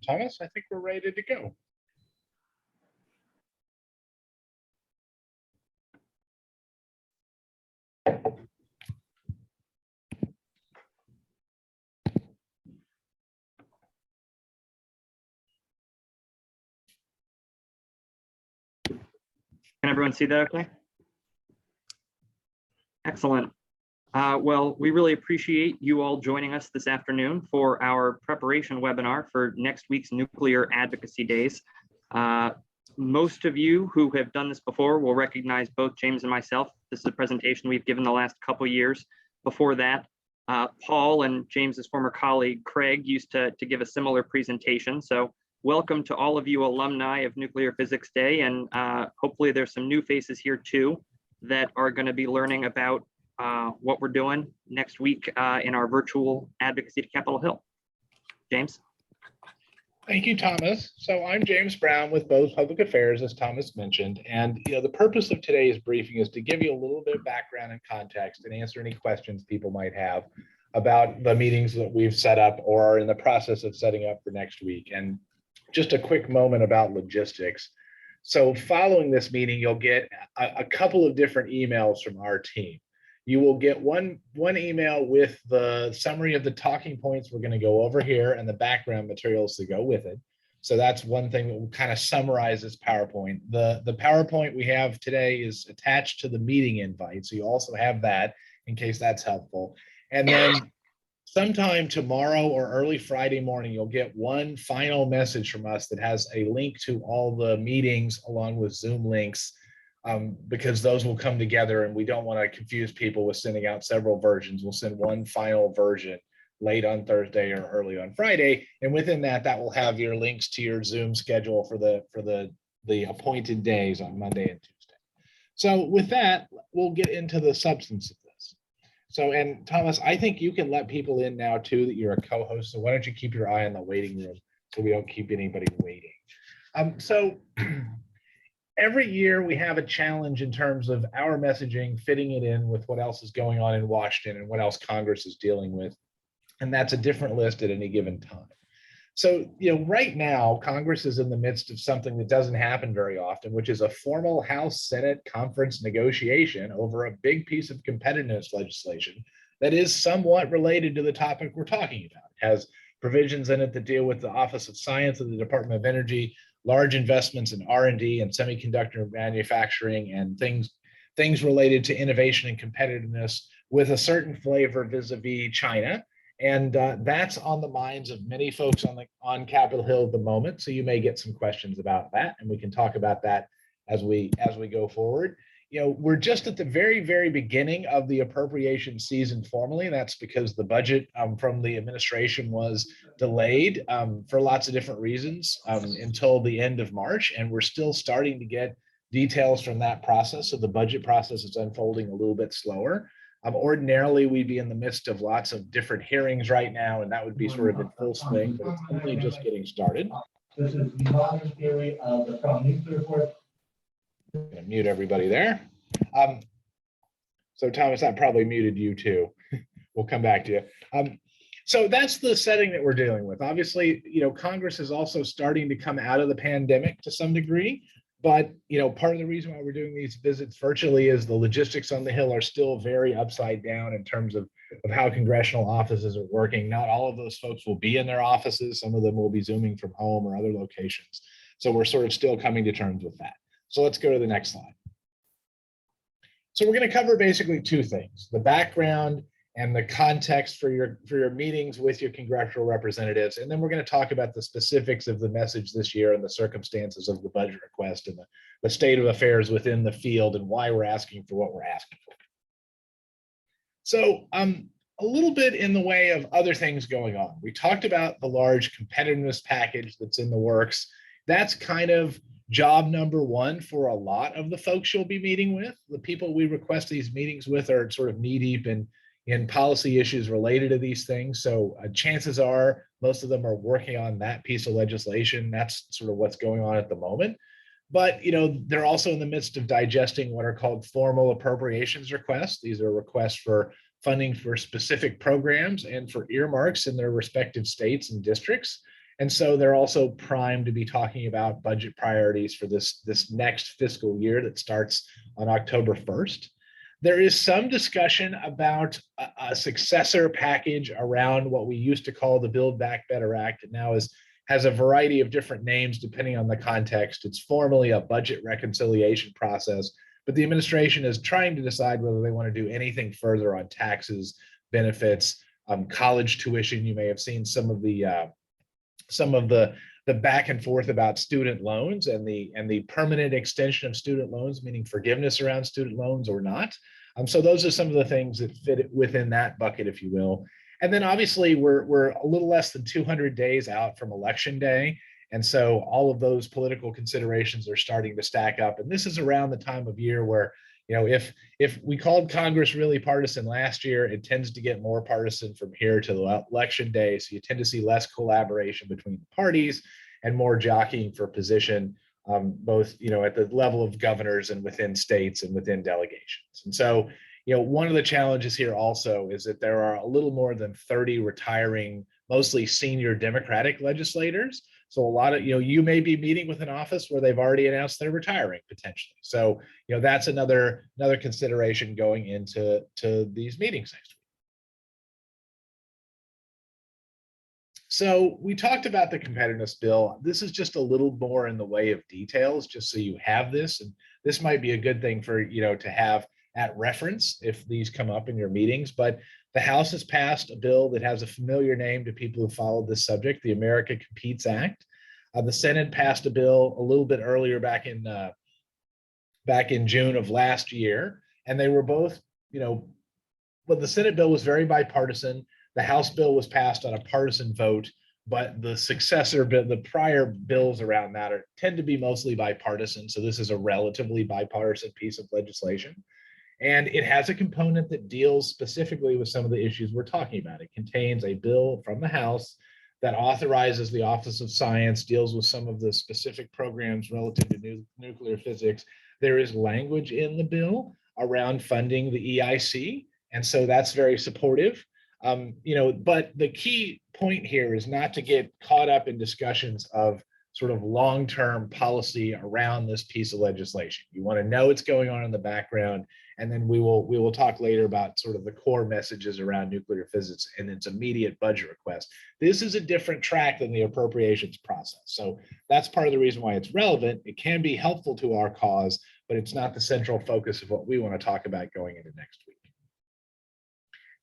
Thomas, I think we're ready to go. Can everyone see that okay? Excellent. Well, we really appreciate you all joining us this afternoon for our preparation webinar for next week's Nuclear Advocacy Days. Most of you who have done this before will recognize both James and myself. This is a presentation we've given the last couple of years. Before that, Paul and James's former colleague, Craig, used to give a similar presentation. So welcome to all of you alumni of Nuclear Physics Day. And hopefully there's some new faces here too that are going to be learning about what we're doing next week in our virtual advocacy to Capitol Hill. James. Thank you, Thomas. So I'm James Brown with Bose Public Affairs, as Thomas mentioned. And the purpose of today's briefing is to give you a little bit of background and context and answer any questions people might have about the meetings that we've set up or are in the process of setting up for next week. And just a quick moment about logistics. So following this meeting, you'll get a couple of different emails from our team. You will get one email with the summary of the talking points we're going to go over here and the background materials to go with it. So that's one thing that will kind of summarize this PowerPoint. The PowerPoint we have today is attached to the meeting invite. So you also have that in case that's helpful. And then sometime tomorrow or early Friday morning, you'll get one final message from us that has a link to all the meetings along with Zoom links. Because those will come together and we don't want to confuse people with sending out several versions. We'll send one final version late on Thursday or early on Friday. And within that, that will have your links to your Zoom schedule for the appointed days on Monday and Tuesday. So with that, we'll get into the substance of this. So, and Thomas, I think you can let people in now too that you're a co-host. So why don't you keep your eye on the waiting room so we don't keep anybody waiting. Every year we have a challenge in terms of our messaging, fitting it in with what else is going on in Washington and what else Congress is dealing with. And that's a different list at any given time. So, right now, Congress is in the midst of something that doesn't happen very often, which is a formal House Senate conference negotiation over a big piece of competitiveness legislation that is somewhat related to the topic we're talking about. It has provisions in it that deal with the Office of Science of the Department of Energy, large investments in R&D and semiconductor manufacturing and things related to innovation and competitiveness with a certain flavor vis-a-vis China. And that's on the minds of many folks on Capitol Hill at the moment. So you may get some questions about that, and we can talk about that as we go forward. We're just at the very, very beginning of the appropriation season formally. That's because the budget from the administration was delayed for lots of different reasons until the end of March. And we're still starting to get details from that process. So the budget process is unfolding a little bit slower. Ordinarily, we'd be in the midst of lots of different hearings right now, and that would be sort of in full swing, but it's only just getting started. This is the modern theory of the Trump nuclear force. I'm going to mute everybody there. So Thomas, that probably muted you too. We'll come back to you. So that's the setting that we're dealing with. Obviously, Congress is also starting to come out of the pandemic to some degree. But, part of the reason why we're doing these visits virtually is the logistics on the Hill are still very upside down in terms of how congressional offices are working. Not all of those folks will be in their offices. Some of them will be Zooming from home or other locations. So we're sort of still coming to terms with that. So let's go to the next slide. So we're going to cover basically two things: the background and the context for your meetings with your congressional representatives. And then we're going to talk about the specifics of the message this year and the circumstances of the budget request and the state of affairs within the field and why we're asking for what we're asking for. So a little bit in the way of other things going on. We talked about the large competitiveness package that's in the works. That's kind of job number one for a lot of the folks you'll be meeting with. The people we request these meetings with are sort of knee-deep in policy issues related to these things. So chances are most of them are working on that piece of legislation. That's sort of what's going on at the moment. But they're also in the midst of digesting what are called formal appropriations requests. These are requests for funding for specific programs and for earmarks in their respective states and districts. And so they're also primed to be talking about budget priorities for this next fiscal year that starts on October 1st. There is some discussion about a successor package around what we used to call the Build Back Better Act. It now has a variety of different names depending on the context. It's formally a budget reconciliation process, but the administration is trying to decide whether they want to do anything further on taxes, benefits, college tuition. You may have seen some of the back and forth about student loans and the permanent extension of student loans, meaning forgiveness around student loans or not. So those are some of the things that fit within that bucket, if you will. And then obviously we're a little less than 200 days out from Election Day. And so all of those political considerations are starting to stack up. And this is around the time of year where, if we called Congress really partisan last year, it tends to get more partisan from here to the Election Day. So you tend to see less collaboration between the parties and more jockeying for position, both at the level of governors and within states and within delegations. And so one of the challenges here also is that there are a little more than 30 retiring, mostly senior Democratic legislators. So a lot of, you may be meeting with an office where they've already announced they're retiring potentially. So, that's another consideration going into these meetings next week. So we talked about the competitiveness bill. This is just a little more in the way of details, just so you have this. And this might be a good thing for, to have at reference if these come up in your meetings. But the House has passed a bill that has a familiar name to people who followed this subject, the America Competes Act. The Senate passed a bill a little bit earlier back in June of last year. And they were both, but the Senate bill was very bipartisan. The House bill was passed on a partisan vote, but the successor bill, the prior bills around that tend to be mostly bipartisan. So this is a relatively bipartisan piece of legislation. And it has a component that deals specifically with some of the issues we're talking about. It contains a bill from the House that authorizes the Office of Science, deals with some of the specific programs relative to nuclear physics. There is language in the bill around funding the EIC. And so that's very supportive. But the key point here is not to get caught up in discussions of sort of long-term policy around this piece of legislation. You want to know what's going on in the background, and then we will talk later about sort of the core messages around nuclear physics and its immediate budget request. This is a different track than the appropriations process. So that's part of the reason why it's relevant. It can be helpful to our cause, but it's not the central focus of what we want to talk about going into next week.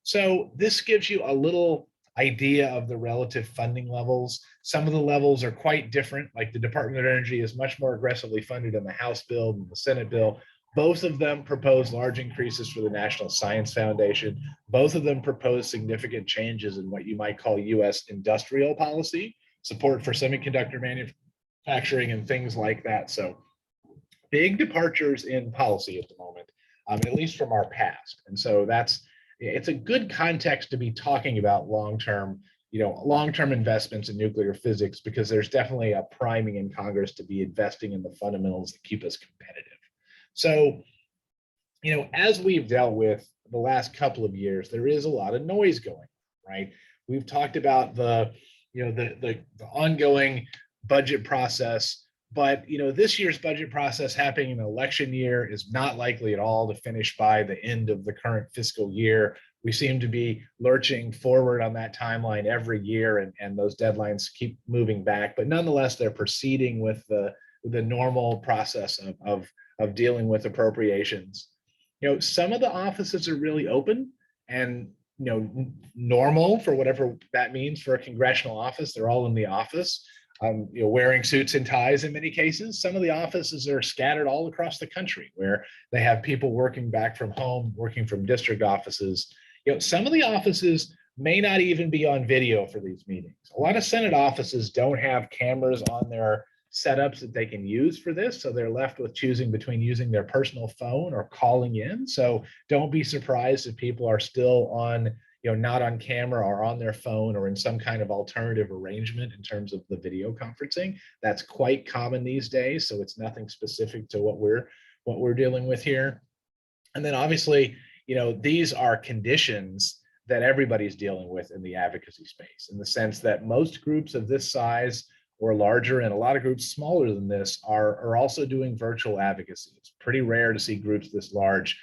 So this gives you a little idea of the relative funding levels. Some of the levels are quite different, like the Department of Energy is much more aggressively funded in the House bill than the Senate bill. Both of them propose large increases for the National Science Foundation. Both of them propose significant changes in what you might call U.S. industrial policy, support for semiconductor manufacturing and things like that. So big departures in policy at the moment, at least from our past. And so it's a good context to be talking about long-term investments in nuclear physics, because there's definitely a priming in Congress to be investing in the fundamentals that keep us competitive. So, as we've dealt with the last couple of years, there is a lot of noise going on, right? We've talked about the ongoing budget process, but this year's budget process happening in an election year is not likely at all to finish by the end of the current fiscal year. We seem to be lurching forward on that timeline every year, and those deadlines keep moving back. But nonetheless, they're proceeding with the normal process of dealing with appropriations. Some of the offices are really open and normal, for whatever that means for a congressional office. They're all in the office. Wearing suits and ties in many cases. Some of the offices are scattered all across the country, where they have people working back from home, working from district offices. Some of the offices may not even be on video for these meetings. A lot of Senate offices don't have cameras on their setups that they can use for this, so they're left with choosing between using their personal phone or calling in. So don't be surprised if people are still on not on camera or on their phone or in some kind of alternative arrangement in terms of the video conferencing. That's quite common these days. So it's nothing specific to what we're dealing with here. And then obviously, these are conditions that everybody's dealing with in the advocacy space, in the sense that most groups of this size or larger, and a lot of groups smaller than this are also doing virtual advocacy. It's pretty rare to see groups this large,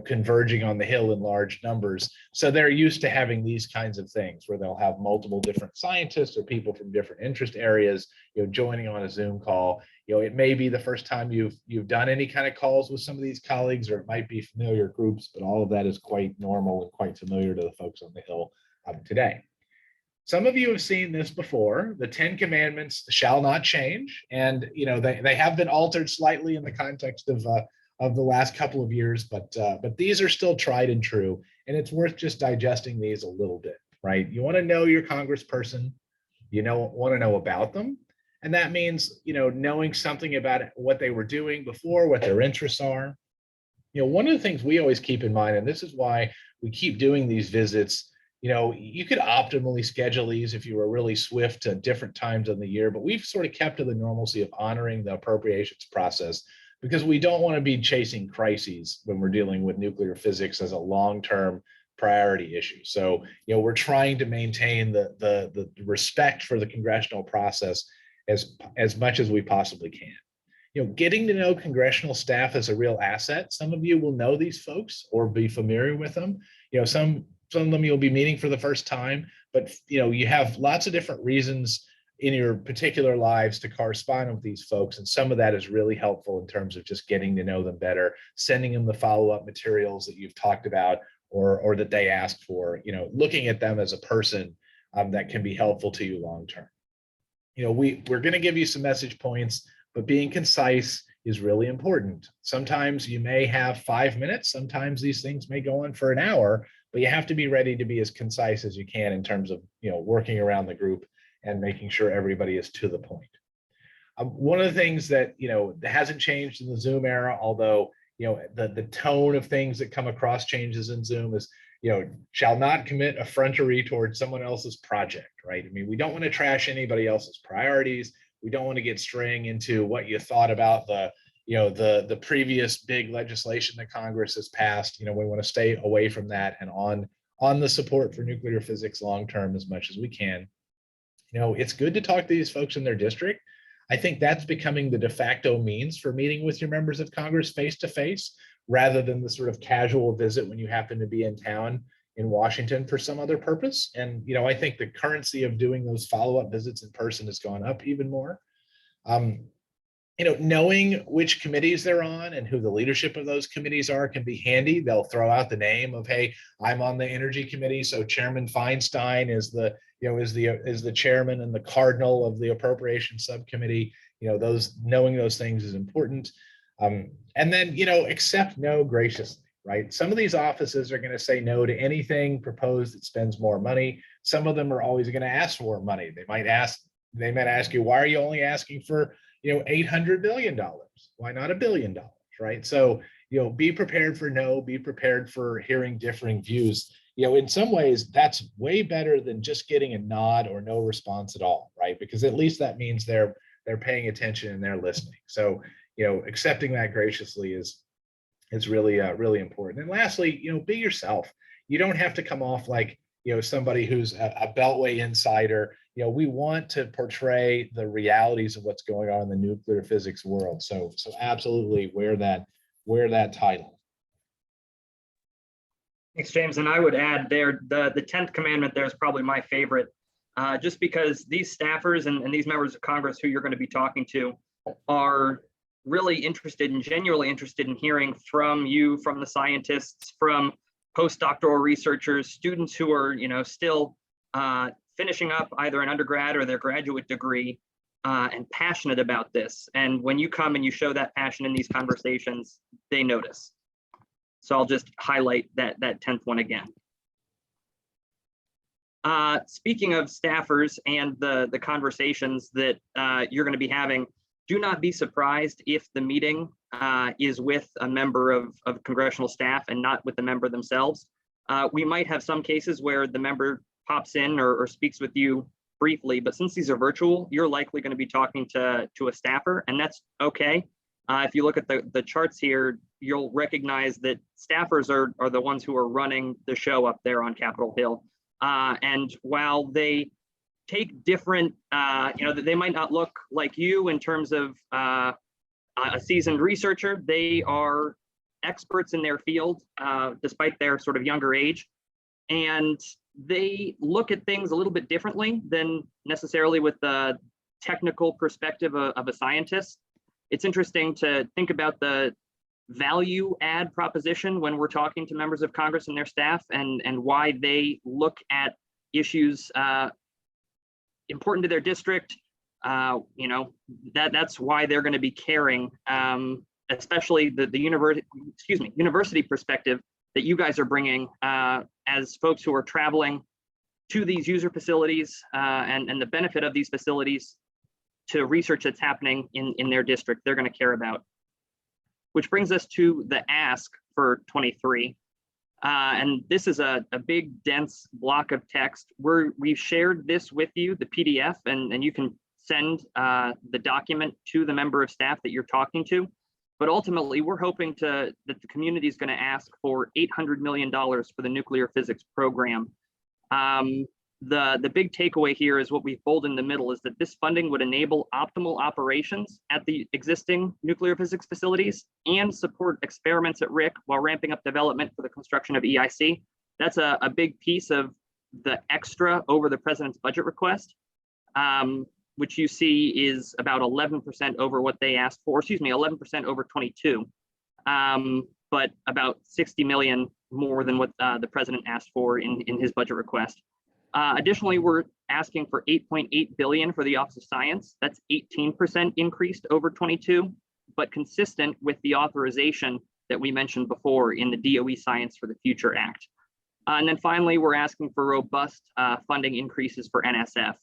converging on the Hill in large numbers. So they're used to having these kinds of things where they'll have multiple different scientists or people from different interest areas, joining on a Zoom call. It may be the first time you've done any kind of calls with some of these colleagues, or it might be familiar groups, but all of that is quite normal and quite familiar to the folks on the Hill today. Some of you have seen this before. The 10 commandments shall not change. And, they have been altered slightly in the context of the last couple of years, but these are still tried and true. And it's worth just digesting these a little bit, right? You want to know your congressperson, want to know about them. And that means, knowing something about what they were doing before, what their interests are. One of the things we always keep in mind, and this is why we keep doing these visits, you could optimally schedule these if you were really swift at different times of the year, but we've sort of kept to the normalcy of honoring the appropriations process because we don't want to be chasing crises when we're dealing with nuclear physics as a long-term priority issue. So, we're trying to maintain the respect for the congressional process as much as we possibly can. Getting to know congressional staff is a real asset. Some of you will know these folks or be familiar with them. Some of them you'll be meeting for the first time, but you have lots of different reasons in your particular lives to correspond with these folks. And some of that is really helpful in terms of just getting to know them better, sending them the follow-up materials that you've talked about or that they asked for, looking at them as a person that can be helpful to you long-term. We're going to give you some message points, but being concise is really important. Sometimes you may have 5 minutes. Sometimes these things may go on for an hour, but you have to be ready to be as concise as you can in terms of, working around the group and making sure everybody is to the point. One of the things that, hasn't changed in the Zoom era, although, the tone of things that come across changes in Zoom is, shall not commit effrontery towards someone else's project, right? I mean, we don't want to trash anybody else's priorities. We don't want to get straying into what you thought about the previous big legislation that Congress has passed. We want to stay away from that and on the support for nuclear physics long-term as much as we can. It's good to talk to these folks in their district. I think that's becoming the de facto means for meeting with your members of Congress face-to-face, rather than the sort of casual visit when you happen to be in town in Washington for some other purpose. And, I think the currency of doing those follow-up visits in person has gone up even more. Knowing which committees they're on and who the leadership of those committees are can be handy. They'll throw out the name of, hey, I'm on the Energy Committee, so Chairman Feinstein is the chairman and the cardinal of the Appropriations Subcommittee. Knowing those things is important. And then, accept no graciously, right? Some of these offices are going to say no to anything proposed that spends more money. Some of them are always going to ask for more money. They might ask you, why are you only asking for, $800 million? Why not $1 billion, right? So, be prepared for no, be prepared for hearing differing views. In some ways, that's way better than just getting a nod or no response at all, right? Because at least that means they're paying attention and they're listening. So, accepting that graciously is really, really important. And lastly, be yourself. You don't have to come off like, somebody who's a Beltway insider. We want to portray the realities of what's going on in the nuclear physics world. So absolutely wear that title. Thanks, James. And I would add there, the 10th commandment there is probably my favorite, just because these staffers and these members of Congress who you're going to be talking to are really interested and genuinely interested in hearing from you, from the scientists, from postdoctoral researchers, students who are, still finishing up either an undergrad or their graduate degree and passionate about this. And when you come and you show that passion in these conversations, they notice. So I'll just highlight that 10th one again. Speaking of staffers and the conversations that you're going to be having, do not be surprised if the meeting is with a member of congressional staff and not with the member themselves. We might have some cases where the member pops in or speaks with you briefly, but since these are virtual, you're likely going to be talking to a staffer, and that's okay. If you look at the charts here, you'll recognize that staffers are the ones who are running the show up there on Capitol Hill. And while they take different, they might not look like you in terms of a seasoned researcher, they are experts in their field, despite their sort of younger age. And they look at things a little bit differently than necessarily with the technical perspective of a scientist. It's interesting to think about the value add proposition when we're talking to members of Congress and their staff, and why they look at issues important to their district. That's why they're going to be caring, especially the university perspective that you guys are bringing as folks who are traveling to these user facilities and the benefit of these facilities to research that's happening in their district. They're going to care about. Which brings us to the ask for 23. And this is a big, dense block of text. We've shared this with you, the PDF, and you can send the document to the member of staff that you're talking to. But ultimately, we're hoping that the community is going to ask for $800 million for the nuclear physics program. The big takeaway here is what we've bolded in the middle is that this funding would enable optimal operations at the existing nuclear physics facilities and support experiments at RIC while ramping up development for the construction of EIC. That's a big piece of the extra over the president's budget request, which you see is about 11% over what they asked for, 11% over 22, but about 60 million more than what the president asked for in his budget request. Additionally, we're asking for 8.8 billion for the Office of Science. That's 18% increased over 22, but consistent with the authorization that we mentioned before in the DOE Science for the Future Act. And then finally, we're asking for robust funding increases for NSF,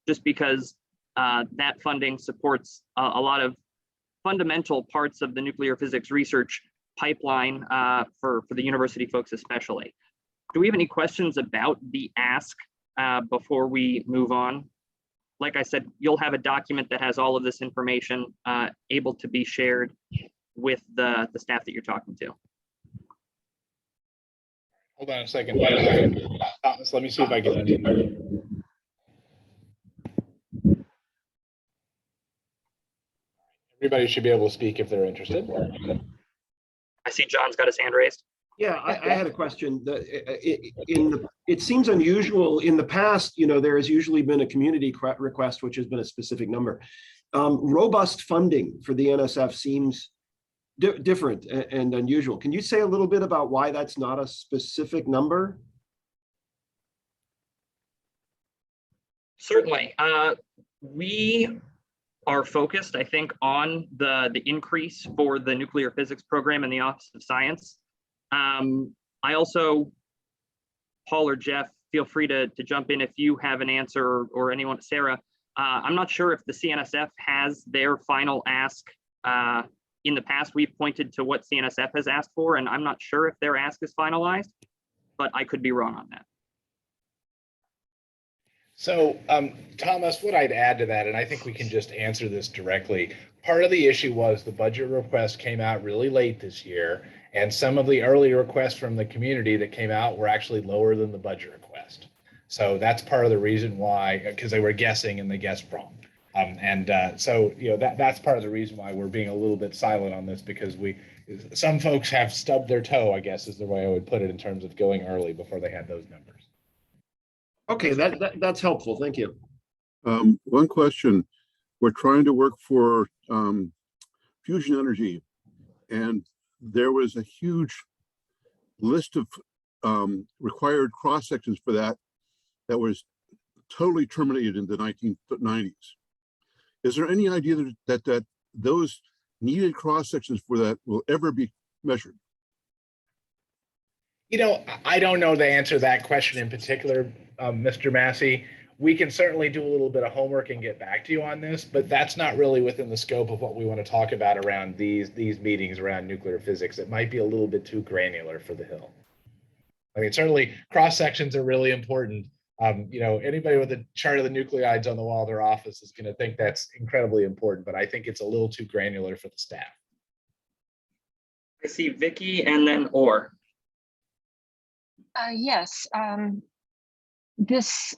just because that funding supports a lot of fundamental parts of the nuclear physics research pipeline for the university folks especially. Do we have any questions about the ask before we move on? Like I said, you'll have a document that has all of this information able to be shared with the staff that you're talking to. Hold on a second. Thomas, let me see if I can. Everybody should be able to speak if they're interested. I see John's got his hand raised. Yeah, I had a question. It seems unusual in the past, there has usually been a community request, which has been a specific number. Robust funding for the NSF seems different and unusual. Can you say a little bit about why that's not a specific number? Certainly. We are focused, I think, on the increase for the nuclear physics program in the Office of Science. I also, Paul or Jeff, feel free to jump in if you have an answer, or anyone, Sarah. I'm not sure if the CNSF has their final ask. In the past, we've pointed to what CNSF has asked for, and I'm not sure if their ask is finalized, but I could be wrong on that. So, Thomas, what I'd add to that, and I think we can just answer this directly, part of the issue was the budget request came out really late this year, and some of the early requests from the community that came out were actually lower than the budget request. So that's part of the reason why, because they were guessing and they guessed wrong. So that's part of the reason why we're being a little bit silent on this, because some folks have stubbed their toe, I guess is the way I would put it, in terms of going early before they had those numbers. Okay, that's helpful. Thank you. One question. We're trying to work for fusion energy, and there was a huge list of required cross sections for that was totally terminated in the 1990s. Is there any idea that those needed cross sections for that will ever be measured? I don't know the answer to that question in particular, Mr. Massey. We can certainly do a little bit of homework and get back to you on this, but that's not really within the scope of what we want to talk about around these meetings around nuclear physics. It might be a little bit too granular for the Hill. I mean, certainly cross sections are really important. Anybody with a chart of the nuclides on the wall of their office is going to think that's incredibly important, but I think it's a little too granular for the staff. I see Vicky and then Orr. Yes, this,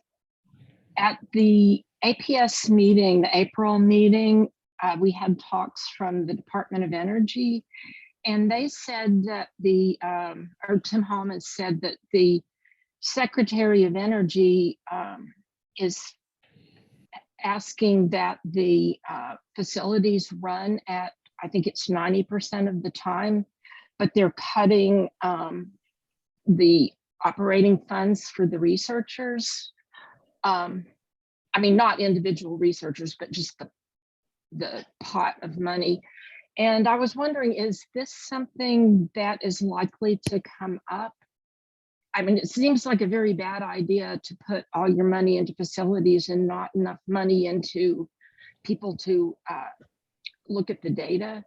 at the APS meeting, the April meeting, we had talks from the Department of Energy, and they said that or Tim Hallman said that the Secretary of Energy is asking that the facilities run at, I think it's 90% of the time, but they're cutting the operating funds for the researchers. I mean, not individual researchers, but just the pot of money. And I was wondering, is this something that is likely to come up? I mean, it seems like a very bad idea to put all your money into facilities and not enough money into people to look at the data.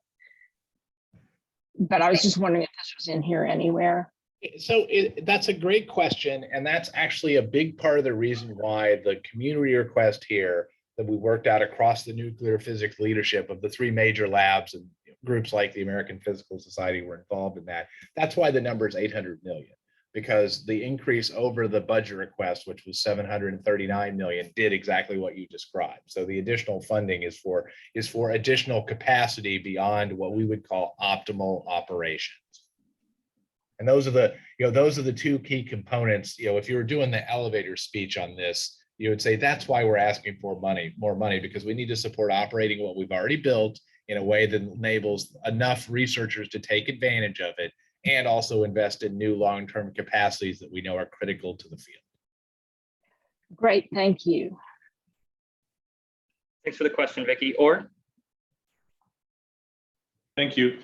But I was just wondering if this was in here anywhere. So that's a great question. And that's actually a big part of the reason why the community request here that we worked out across the nuclear physics leadership of the three major labs and groups like the American Physical Society were involved in that. That's why the number is 800 million, because the increase over the budget request, which was 739 million, did exactly what you described. So the additional funding is for additional capacity beyond what we would call optimal operations. And those are the two key components. If you were doing the elevator speech on this, you would say that's why we're asking for more money, because we need to support operating what we've already built in a way that enables enough researchers to take advantage of it, and also invest in new long-term capacities that we know are critical to the field. Great, thank you. Thanks for the question, Vicky. Orr? Thank you.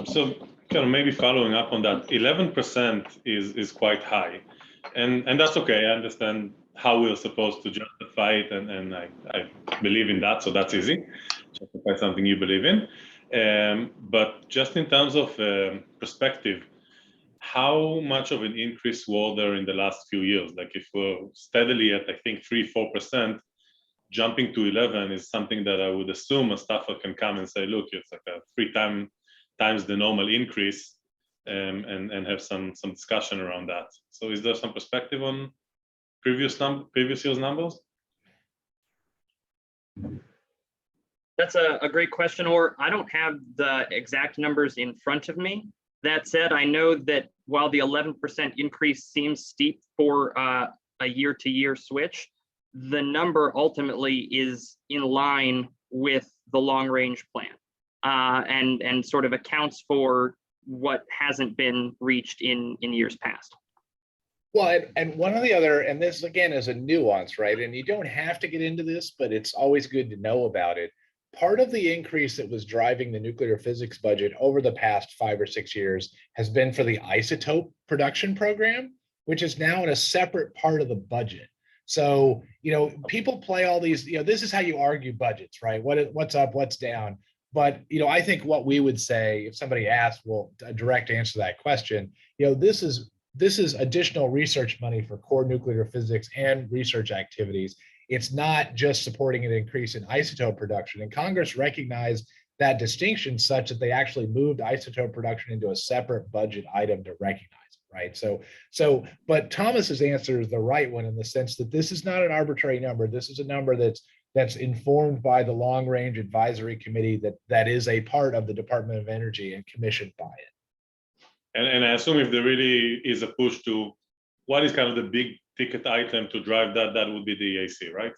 So kind of maybe following up on that, 11% is quite high, and that's okay. I understand how we're supposed to justify it, and I believe in that, so that's easy. Justify something you believe in. But just in terms of perspective, how much of an increase was there in the last few years? Like if we're steadily at, I think, 3-4%, jumping to 11 is something that I would assume a staffer can come and say, look, it's like a 3 times the normal increase, and have some discussion around that. So is there some perspective on previous year's numbers? That's a great question, Or. I don't have the exact numbers in front of me. That said, I know that while the 11% increase seems steep for a year-to-year switch, the number ultimately is in line with the long-range plan, and sort of accounts for what hasn't been reached in years past. Well, and one of the other, and this again is a nuance, right? And you don't have to get into this, but it's always good to know about it. Part of the increase that was driving the nuclear physics budget over the past 5 or 6 years has been for the isotope production program, which is now in a separate part of the budget. So, people play all these, this is how you argue budgets, right? What's up, what's down. But, I think what we would say if somebody asked, well, a direct answer to that question, this is additional research money for core nuclear physics and research activities. It's not just supporting an increase in isotope production. And Congress recognized that distinction such that they actually moved isotope production into a separate budget item to recognize it, right? But Thomas's answer is the right one in the sense that this is not an arbitrary number. This is a number that's informed by the Long Range Advisory Committee that is a part of the Department of Energy and commissioned by it. And I assume if there really is a push to what is kind of the big ticket item to drive that would be the EAC, right?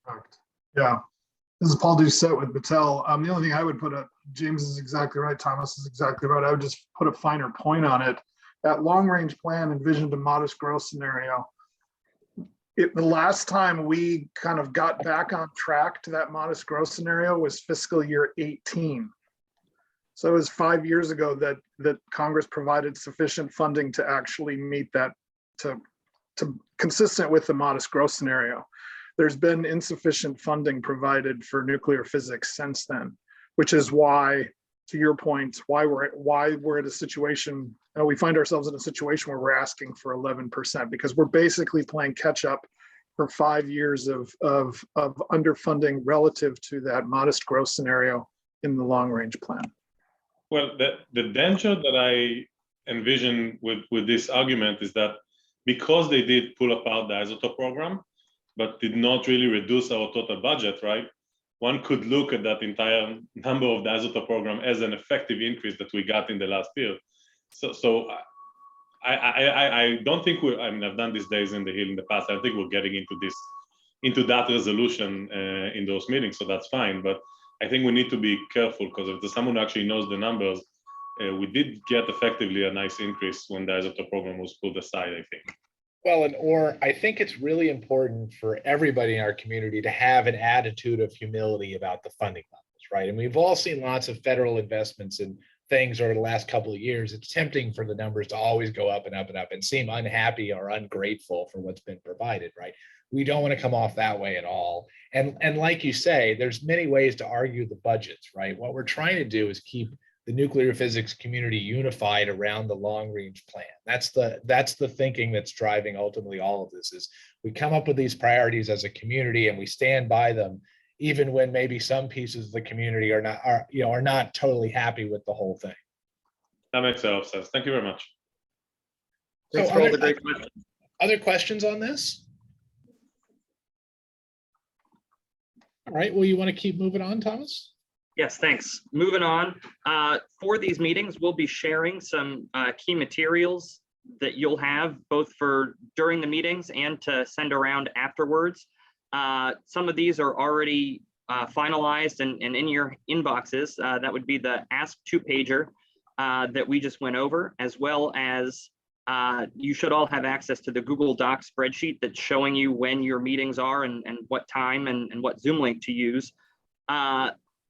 Correct. Yeah. This is Paul Doucette with Battelle. The only thing I would put up, James is exactly right, Thomas is exactly right. I would just put a finer point on it. That long-range plan envisioned a modest growth scenario. The last time we kind of got back on track to that modest growth scenario was fiscal year 18. So it was 5 years ago that Congress provided sufficient funding to actually meet that, to consistent with the modest growth scenario. There's been insufficient funding provided for nuclear physics since then, which is why, to your point, why we're at a situation, we find ourselves in a situation where we're asking for 11%, because we're basically playing catch up for 5 years of underfunding relative to that modest growth scenario in the long range plan. Well, the danger that I envision with this argument is that because they did pull apart the isotope program, but did not really reduce our total budget, right? One could look at that entire number of the isotope program as an effective increase that we got in the last year. So I don't think I mean, I've done these days in the Hill in the past. I think we're getting into that resolution in those meetings, so that's fine. But I think we need to be careful, because if there's someone who actually knows the numbers, we did get effectively a nice increase when the isotope program was pulled aside, I think. Well, and or I think it's really important for everybody in our community to have an attitude of humility about the funding levels, right? And we've all seen lots of federal investments in things over the last couple of years. It's tempting for the numbers to always go up and up and up and seem unhappy or ungrateful for what's been provided, right? We don't want to come off that way at all. And like you say, there's many ways to argue the budgets, right? What we're trying to do is keep the nuclear physics community unified around the long range plan. That's the thinking that's driving ultimately all of this. Is we come up with these priorities as a community and we stand by them, even when maybe some pieces of the community are not totally happy with the whole thing. That makes a lot of sense. Thank you very much. Thanks for all the great questions. Other questions on this? All right, well, you want to keep moving on, Thomas? Yes, thanks. Moving on, for these meetings, we'll be sharing some key materials that you'll have both for during the meetings and to send around afterwards. Some of these are already finalized and in your inboxes. That would be the Ask two-pager that we just went over, as well as you should all have access to the Google Docs spreadsheet that's showing you when your meetings are and what time and what Zoom link to use.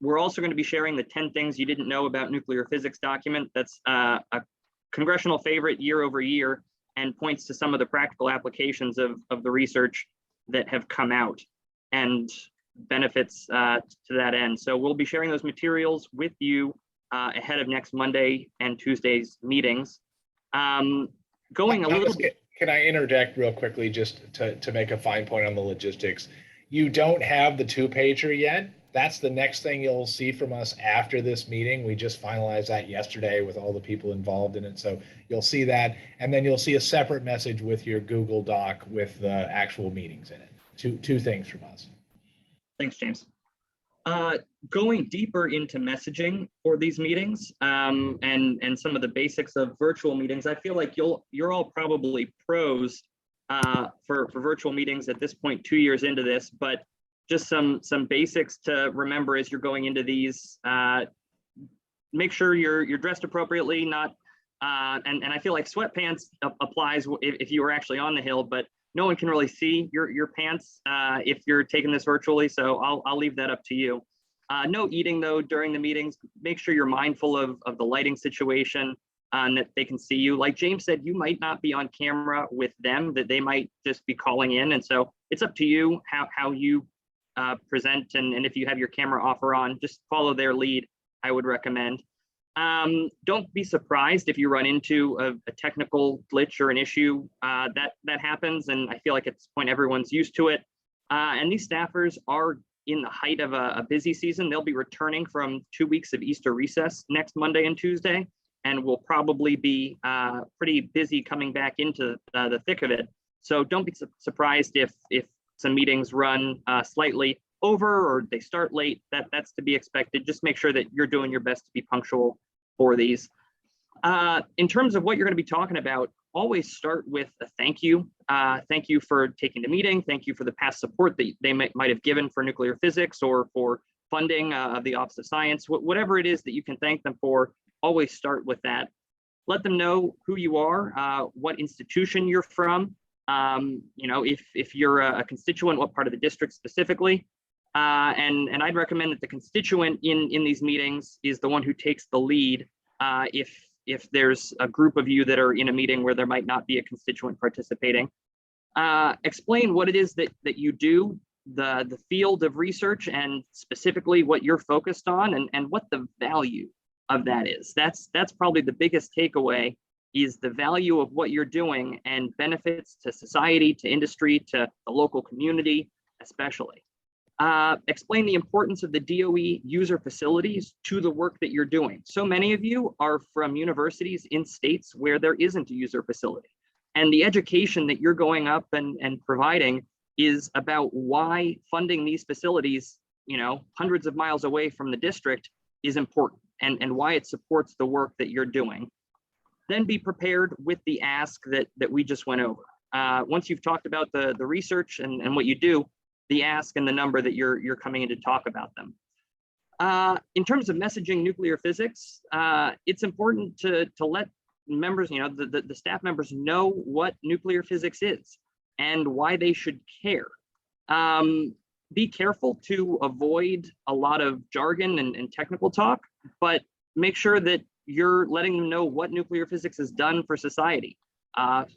We're also going to be sharing the 10 things you didn't know about nuclear physics document. That's a congressional favorite year over year and points to some of the practical applications of the research that have come out and benefits to that end. So we'll be sharing those materials with you ahead of next Monday and Tuesday's meetings. Going a little bit. Can I interject real quickly just to make a fine point on the logistics? You don't have the two-pager yet. That's the next thing you'll see from us after this meeting. We just finalized that yesterday with all the people involved in it. So you'll see that, and then you'll see a separate message with your Google Doc with the actual meetings in it. Two things from us. Thanks, James. Going deeper into messaging for these meetings and some of the basics of virtual meetings, I feel like you're all probably pros for virtual meetings at this point, 2 years into this, but just some basics to remember as you're going into these. Make sure you're dressed appropriately, not and I feel like sweatpants applies if you were actually on the Hill, but no one can really see your pants if you're taking this virtually. So I'll leave that up to you. No eating though during the meetings. Make sure you're mindful of the lighting situation and that they can see you. Like James said, you might not be on camera with them, that they might just be calling in. And so it's up to you how you present, and if you have your camera off or on, just follow their lead, I would recommend. Don't be surprised if you run into a technical glitch or an issue that happens, and I feel like at this point everyone's used to it. And these staffers are in the height of a busy season. They'll be returning from 2 weeks of Easter recess next Monday and Tuesday, and will probably be pretty busy coming back into the thick of it. So don't be surprised if some meetings run slightly over or they start late. That's to be expected. Just make sure that you're doing your best to be punctual for these. In terms of what you're going to be talking about, always start with a thank you. Thank you for taking the meeting. Thank you for the past support that they might have given for nuclear physics or for funding of the Office of Science. Whatever it is that you can thank them for, always start with that. Let them know who you are, what institution you're from. If you're a constituent, what part of the district specifically. And I'd recommend that the constituent in these meetings is the one who takes the lead if there's a group of you that are in a meeting where there might not be a constituent participating. Explain what it is that you do, the field of research, and specifically what you're focused on and what the value of that is. That's probably the biggest takeaway, is the value of what you're doing and benefits to society, to industry, to the local community, especially. Explain the importance of the DOE user facilities to the work that you're doing. So many of you are from universities in states where there isn't a user facility. And the education that you're going up and providing is about why funding these facilities, hundreds of miles away from the district is important and why it supports the work that you're doing. Then be prepared with the ask that we just went over. Once you've talked about the research and what you do, the ask and the number that you're coming in to talk about them. In terms of messaging nuclear physics, it's important to let members, the staff members know what nuclear physics is and why they should care. Be careful to avoid a lot of jargon and technical talk, but make sure that you're letting them know what nuclear physics has done for society,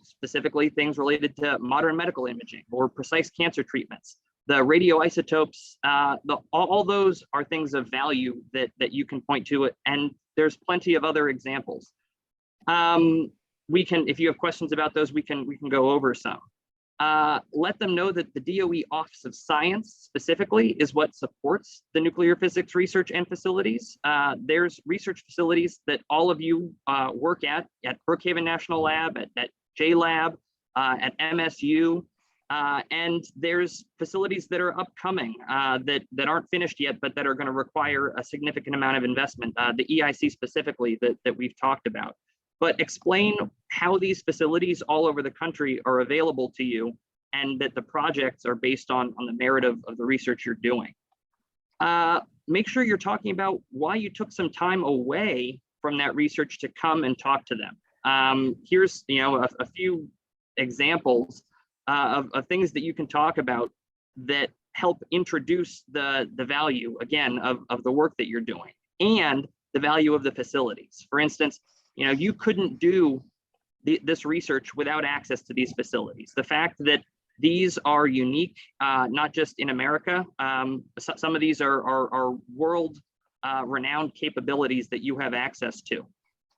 specifically things related to modern medical imaging or precise cancer treatments. The radioisotopes, all those are things of value that you can point to it, and there's plenty of other examples. If you have questions about those, we can go over some. Let them know that the DOE Office of Science specifically is what supports the nuclear physics research and facilities. There's research facilities that all of you work at Brookhaven National Lab, at JLab, at MSU, and there's facilities that are upcoming that aren't finished yet, but that are going to require a significant amount of investment, the EIC specifically that we've talked about. But explain how these facilities all over the country are available to you and that the projects are based on the merit of the research you're doing. Make sure you're talking about why you took some time away from that research to come and talk to them. Here's a few examples of things that you can talk about that help introduce the value, again, of the work that you're doing and the value of the facilities. For instance, you couldn't do this research without access to these facilities. The fact that these are unique, not just in America, some of these are world renowned capabilities that you have access to,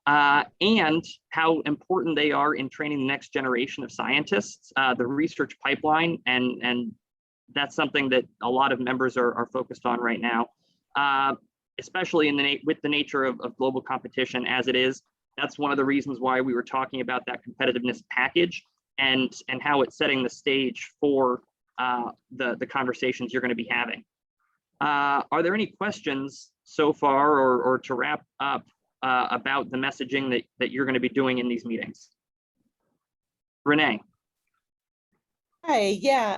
and how important they are in training the next generation of scientists, the research pipeline, and that's something that a lot of members are focused on right now, especially with the nature of global competition as it is. That's one of the reasons why we were talking about that competitiveness package and how it's setting the stage for the conversations you're going to be having. Are there any questions so far or to wrap up about the messaging that you're going to be doing in these meetings? Renee. Hi, yeah.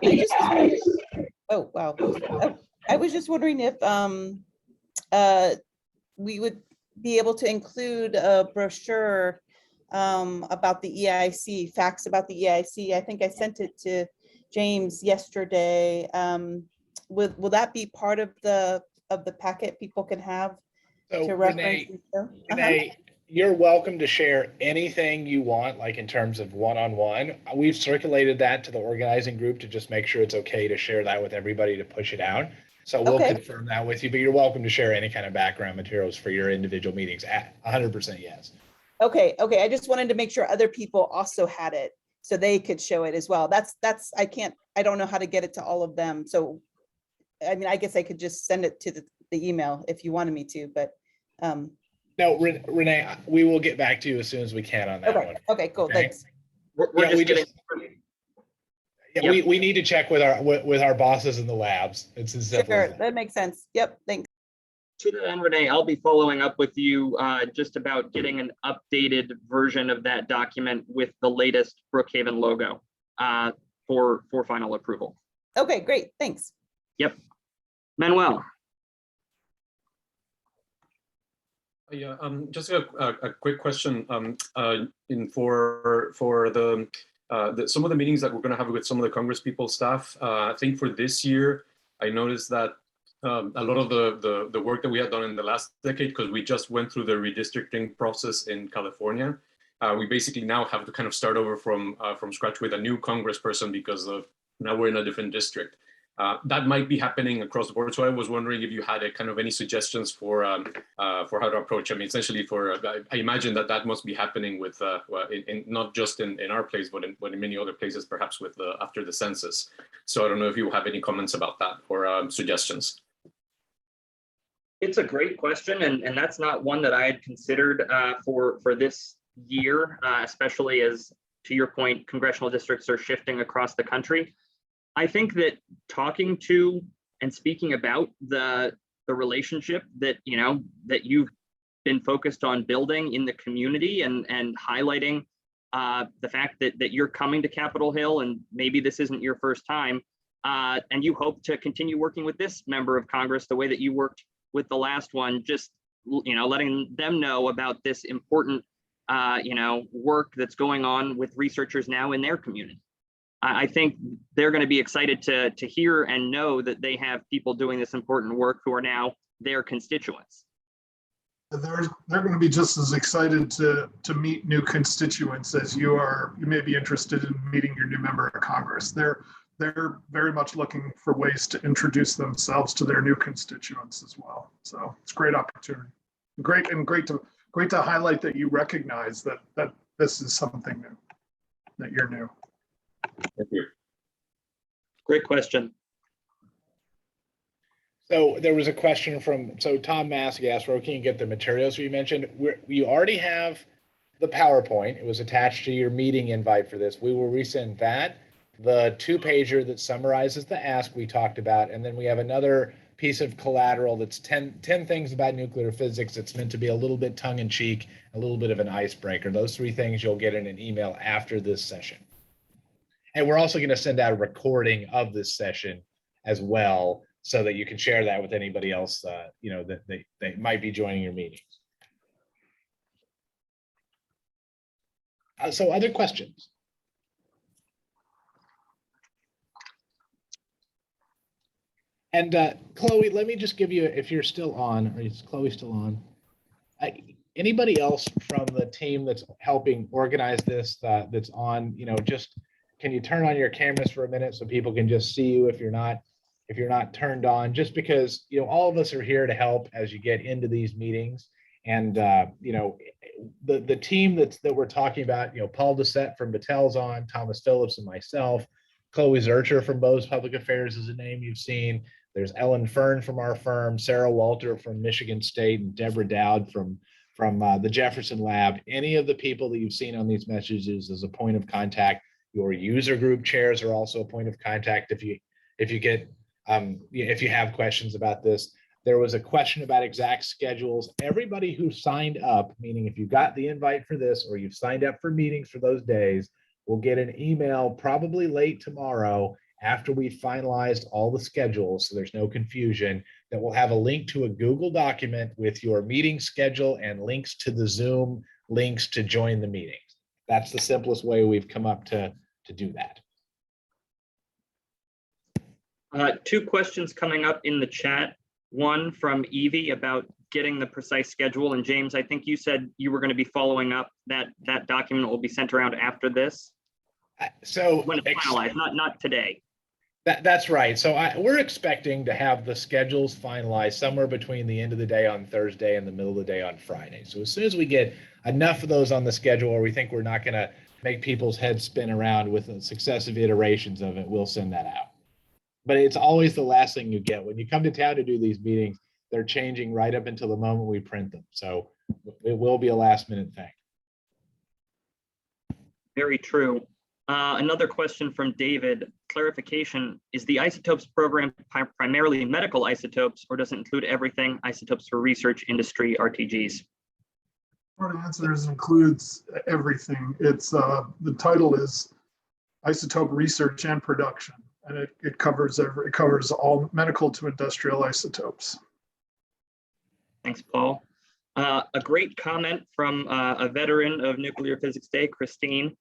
Oh, wow. I was just wondering if we would be able to include a brochure about the EIC, facts about the EIC. I think I sent it to James yesterday. Will that be part of the packet people can have to reference? Renee, you're welcome to share anything you want, like in terms of one-on-one. We've circulated that to the organizing group to just make sure it's okay to share that with everybody to push it out. So we'll confirm that with you, but you're welcome to share any kind of background materials for your individual meetings. 100% yes. Okay. I just wanted to make sure other people also had it so they could show it as well. I don't know how to get it to all of them. So, I mean, I guess I could just send it to the email if you wanted me to, but. No, Renee, we will get back to you as soon as we can on that one. Okay, cool, thanks. We need to check with our bosses in the labs. It's as simple as that. That makes sense. Yep, thanks. To that end, Renee, I'll be following up with you just about getting an updated version of that document with the latest Brookhaven logo for final approval. Okay, great, thanks. Yep. Manuel. Yeah, just a quick question. For some of the meetings that we're going to have with some of the Congress people staff, I think for this year, I noticed that a lot of the work that we had done in the last decade, because we just went through the redistricting process in California, we basically now have to kind of start over from scratch with a new Congressperson because now we're in a different district. That might be happening across the board. So I was wondering if you had a kind of any suggestions for how to approach. I mean, essentially, I imagine that must be happening with not just in our place, but in many other places, perhaps with after the census. So I don't know if you have any comments about that or suggestions. It's a great question, and that's not one that I had considered for this year, especially as, to your point, congressional districts are shifting across the country. I think that talking to and speaking about the relationship that that you've been focused on building in the community and highlighting the fact that you're coming to Capitol Hill and maybe this isn't your first time, and you hope to continue working with this member of Congress the way that you worked with the last one, just letting them know about this important work that's going on with researchers now in their community. I think they're going to be excited to hear and know that they have people doing this important work who are now their constituents. They're going to be just as excited to meet new constituents as you are. You may be interested in meeting your new member of Congress. They're very much looking for ways to introduce themselves to their new constituents as well. So it's a great opportunity. Great to highlight that you recognize that this is something new, that you're new. Thank you. Great question. So there was a question so Tom Massey asked, where can you get the materials we mentioned? We already have the PowerPoint. It was attached to your meeting invite for this. We will resend that, the 2-pager that summarizes the ask we talked about, and then we have another piece of collateral that's 10 things about nuclear physics. It's meant to be a little bit tongue-in-cheek, a little bit of an icebreaker. Those 3 things you'll get in an email after this session. And we're also going to send out a recording of this session as well, so that you can share that with anybody else, that they might be joining your meetings. So other questions? And Chloe, let me just give you, if you're still on, or is Chloe still on? Anybody else from the team that's helping organize this, that's on, just, can you turn on your cameras for a minute so people can just see you if you're not turned on, just because, all of us are here to help as you get into these meetings. And, the team that we're talking about, Paul Doucette from Battelle's on, Thomas Phillips and myself, Chloe Zurcher from Bose Public Affairs is a name you've seen. There's Ellen Fern from our firm, Sarah Walter from Michigan State, and Deborah Dowd from the Jefferson Lab. Any of the people that you've seen on these messages as a point of contact. Your user group chairs are also a point of contact if you have questions about this. There was a question about exact schedules. Everybody who signed up, meaning if you got the invite for this or you've signed up for meetings for those days, will get an email probably late tomorrow after we've finalized all the schedules, so there's no confusion, that will have a link to a Google document with your meeting schedule and links to the Zoom links to join the meetings. That's the simplest way we've come up to do that. 2 questions coming up in the chat. One from Evie about getting the precise schedule. And James, I think you said you were going to be following up that document will be sent around after this. So when it's finalized, not today. That's right. So we're expecting to have the schedules finalized somewhere between the end of the day on Thursday and the middle of the day on Friday. So as soon as we get enough of those on the schedule where we think we're not going to make people's heads spin around with the successive iterations of it, we'll send that out. But it's always the last thing you get. When you come to town to do these meetings, they're changing right up until the moment we print them. So it will be a last minute thing. Very true. Another question from David, clarification, is the isotopes program primarily medical isotopes, or does it include everything, isotopes for research, industry, RTGs? Short answer is includes everything. It's the title is Isotope Research and Production, and it covers all medical to industrial isotopes. Thanks, Paul. A great comment from a veteran of Nuclear Physics Day, Christine.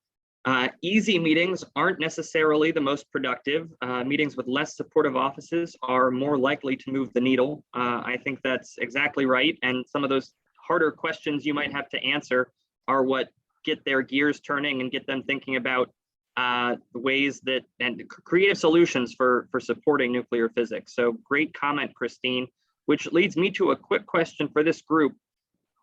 Easy meetings aren't necessarily the most productive. Meetings with less supportive offices are more likely to move the needle. I think that's exactly right. And some of those harder questions you might have to answer are what get their gears turning and get them thinking about ways that and creative solutions for supporting nuclear physics. So great comment, Christine, which leads me to a quick question for this group.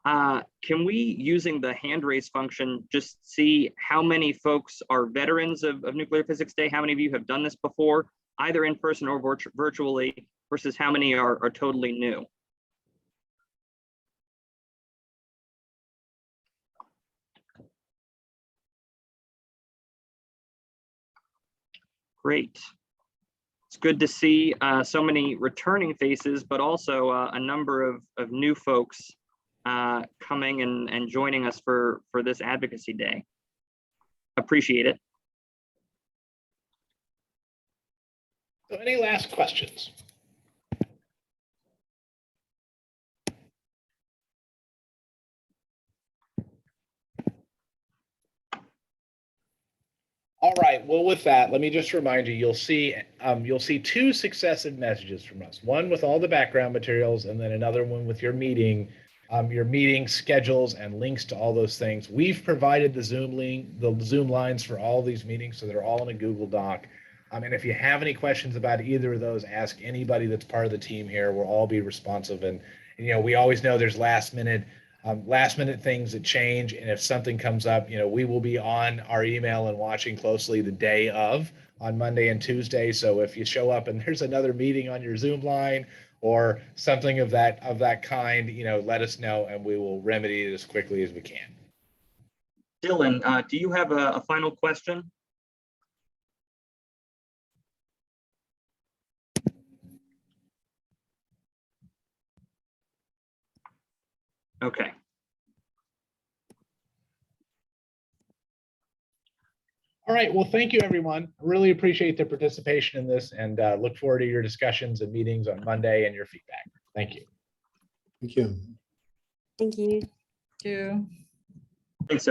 Can we, using the hand raise function, just see how many folks are veterans of Nuclear Physics Day? How many of you have done this before, either in person or virtually, versus how many are totally new? Great. It's good to see so many returning faces, but also a number of new folks coming and joining us for this Advocacy Day. Appreciate it. So any last questions? All right, well, with that, let me just remind you, you'll see two successive messages from us, one with all the background materials and then another one with your meeting schedules and links to all those things. We've provided the Zoom lines for all these meetings, so they're all in a Google Doc. And if you have any questions about either of those, ask anybody that's part of the team here. We'll all be responsive. And we always know there's last minute things that change. And if something comes up, we will be on our email and watching closely the day of on Monday and Tuesday. So if you show up and there's another meeting on your Zoom line or something of that kind, let us know and we will remedy it as quickly as we can. Dylan, do you have a final question? Okay. All right. Well, thank you, everyone. Really appreciate the participation in this and look forward to your discussions and meetings on Monday and your feedback. Thank you. Thank you. Thank you. Thank you.